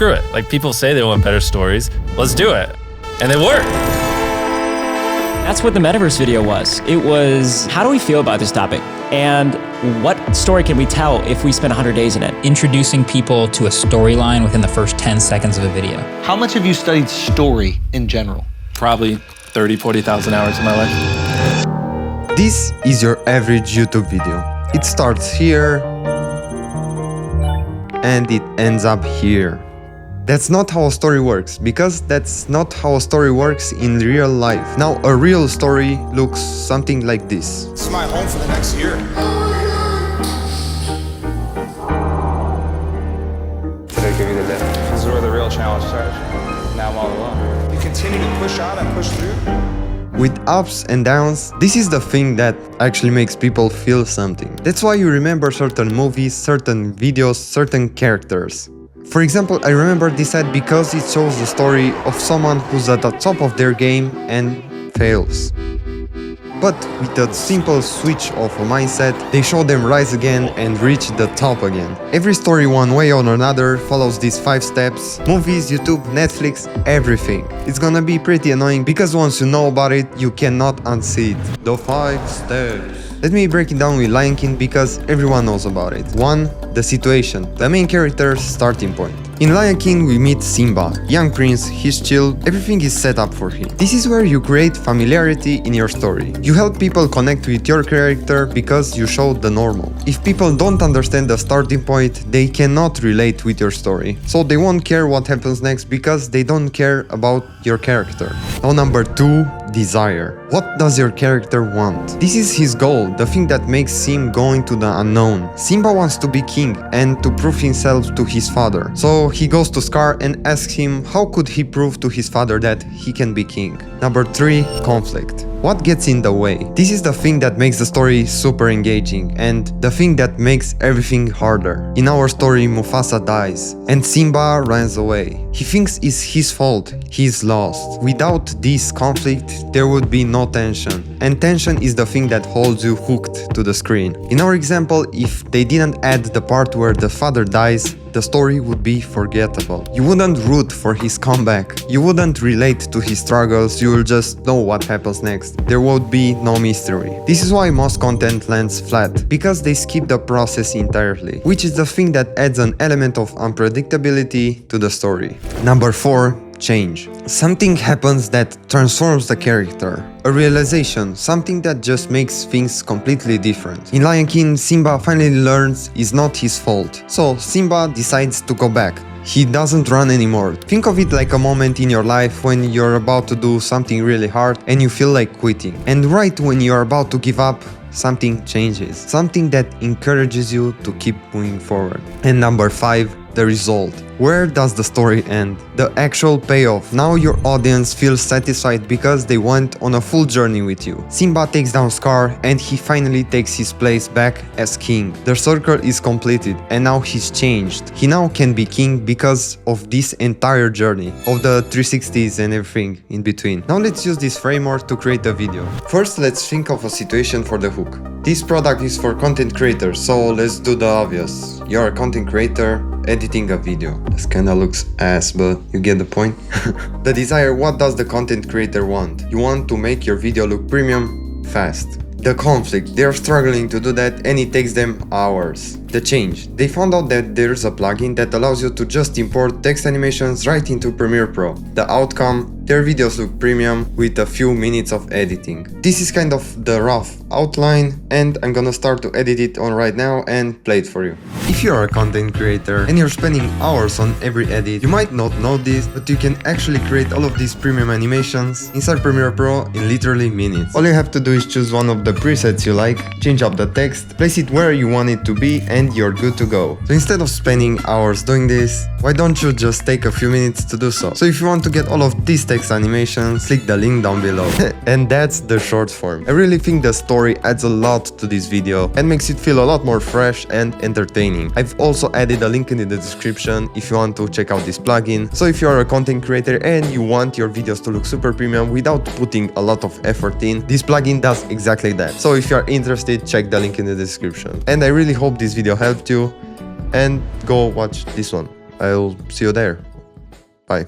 screw it. Like, people say they want better stories. Let's do it. And they work. That's what the metaverse video was. It was, how do we feel about this topic? And what story can we tell if we spend 100 days in it? Introducing people to a storyline within the first 10 seconds of a video. How much have you studied story in general? Probably 30, 40,000 hours of my life. This is your average YouTube video. It starts here and it ends up here. That's not how a story works, because that's not how a story works in real life. Now, a real story looks something like this. This is my home for the next year. Did I give you the day? This is where the real challenge starts. Now I'm all alone. You continue to push on and push through. With ups and downs, this is the thing that actually makes people feel something. That's why you remember certain movies, certain videos, certain characters. For example, I remember this ad because it shows the story of someone who's at the top of their game and fails. But with a simple switch of a mindset, they show them rise again and reach the top again. Every story, one way or another, follows these 5 steps. Movies, YouTube, Netflix, everything. It's gonna be pretty annoying because once you know about it, you cannot unsee it. The 5 steps. Let me break it down with Lion King because everyone knows about it. 1. The situation, the main character's starting point. In Lion King we meet Simba, young prince, he's chill, everything is set up for him. This is where you create familiarity in your story. You help people connect with your character because you show the normal. If people don't understand the starting point, they cannot relate with your story. So they won't care what happens next because they don't care about your character. Now number 2, desire. What does your character want? This is his goal, the thing that makes him go into the unknown. Simba wants to be king and to prove himself to his father. So he goes to Scar and asks him how could he prove to his father that he can be king. Number 3, conflict. What gets in the way? This is the thing that makes the story super engaging and the thing that makes everything harder. In our story, Mufasa dies and Simba runs away. He thinks it's his fault, he's lost. Without this conflict, there would be no tension. And tension is the thing that holds you hooked to the screen. In our example, if they didn't add the part where the father dies, the story would be forgettable. You wouldn't root for his comeback. You wouldn't relate to his struggles, you will just know what happens next. There would be no mystery. This is why most content lands flat, because they skip the process entirely, which is the thing that adds an element of unpredictability to the story. Number 4, change. Something happens that transforms the character. A realization, something that just makes things completely different. In Lion King, Simba finally learns it's not his fault. So Simba decides to go back. He doesn't run anymore. Think of it like a moment in your life when you're about to do something really hard and you feel like quitting. And right when you're about to give up, something changes. Something that encourages you to keep moving forward. And number 5, the result. Where does the story end? The actual payoff. Now your audience feels satisfied because they went on a full journey with you. Simba takes down Scar and he finally takes his place back as king. The circle is completed and now he's changed. He now can be king because of this entire journey, of the 360s and everything in between. Now let's use this framework to create a video. First, let's think of a situation for the hook. This product is for content creators, so let's do the obvious. You're a content creator editing a video. This kinda looks ass, but you get the point. The desire, what does the content creator want? You want to make your video look premium, fast. The conflict, they're struggling to do that and it takes them hours. The change, they found out that there's a plugin that allows you to just import text animations right into Premiere Pro. The outcome, their videos look premium with a few minutes of editing. This is kind of the rough outline and I'm gonna start to edit it on right now and play it for you. If you're a content creator and you're spending hours on every edit, you might not know this, but you can actually create all of these premium animations inside Premiere Pro in literally minutes. All you have to do is choose one of the presets you like, change up the text, place it where you want it to be, and you're good to go. So instead of spending hours doing this, why don't you just take a few minutes to do so? So if you want to get all of these text animations, click the link down below. And that's the short form. I really think the story adds a lot to this video and makes it feel a lot more fresh and entertaining. I've also added a link in the description if you want to check out this plugin. So if you're a content creator and you want your videos to look super premium without putting a lot of effort in, this plugin does exactly that. So if you're interested, check the link in the description. And I really hope this video helped you and go watch this one. I'll see you there Bye.